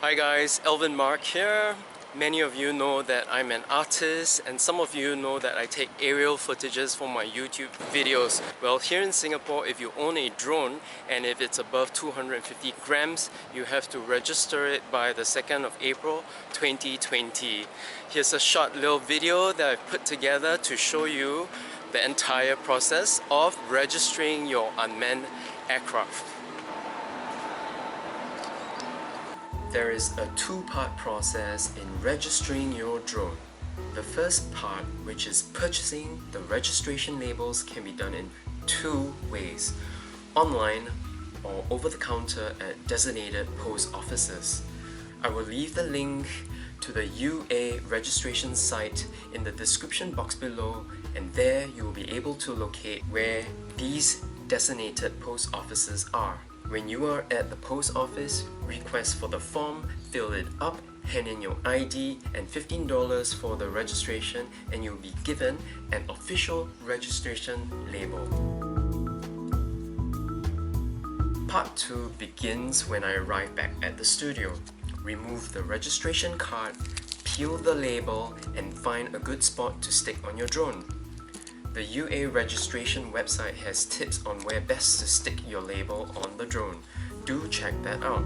Hi guys, Alvin Mark here. Many of you know that I'm an artist and some of you know that I take aerial footages for my YouTube videos. Well, here in Singapore, if you own a drone and if it's above 250 grams, you have to register it by the 2nd of April 2020. Here's a short little video that I've put together to show you the entire process of registering your unmanned aircraft. There is a two-part process in registering your drone. The first part, which is purchasing the registration labels, can be done in two ways: online or over the counter at designated post offices. I will leave the link to the UA registration site in the description box below, and there you will be able to locate where these designated post offices are. When you are at the post office, request for the form, fill it up, hand in your ID and $15 for the registration, and you'll be given an official registration label. Part 2 begins when I arrive back at the studio. Remove the registration card, peel the label, and find a good spot to stick on your drone. The UA registration website has tips on where best to stick your label on the drone. Do check that out.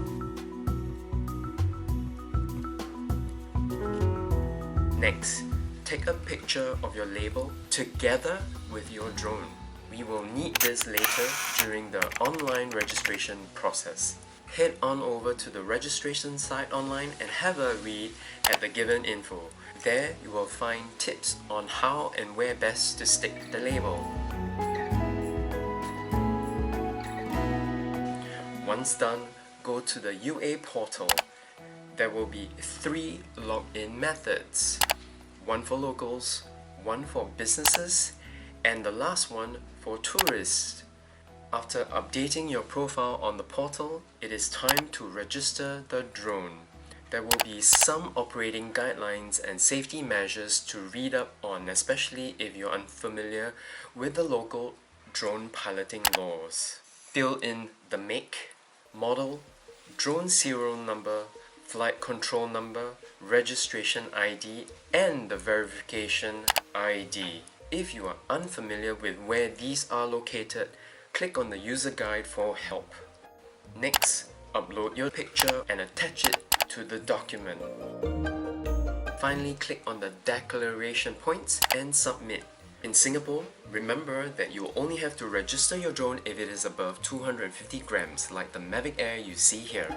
Next, take a picture of your label together with your drone. We will need this later during the online registration process. Head on over to the registration site online and have a read at the given info. There you will find tips on how and where best to stick the label. Once done, go to the UA portal. There will be 3 login methods. One for locals, one for businesses, and the last one for tourists. After updating your profile on the portal, it is time to register the drone. There will be some operating guidelines and safety measures to read up on, especially if you're unfamiliar with the local drone piloting laws. Fill in the make, model, drone serial number, flight control number, registration ID, and the verification ID. If you are unfamiliar with where these are located, click on the user guide for help. Next, upload your picture and attach it to the document. Finally, click on the declaration points and submit. In Singapore, remember that you only have to register your drone if it is above 250 grams, like the Mavic Air you see here.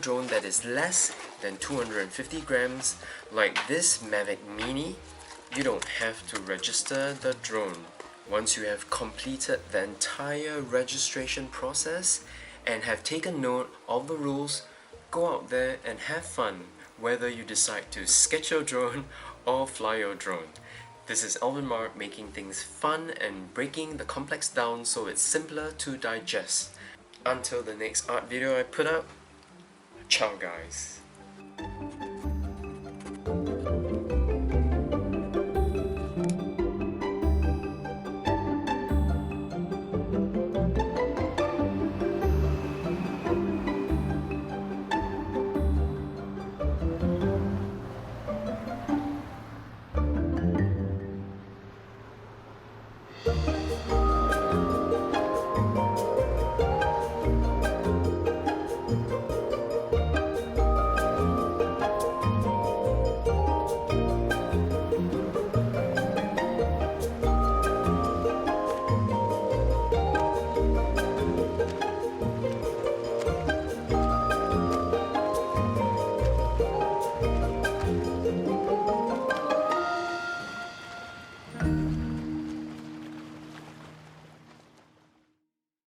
Drone that is less than 250 grams, like this Mavic Mini, you don't have to register the drone. Once you have completed the entire registration process and have taken note of the rules, go out there and have fun, whether you decide to sketch your drone or fly your drone. This is Alvin Mark, making things fun and breaking the complex down so it's simpler to digest. Until the next art video I put up, ciao guys.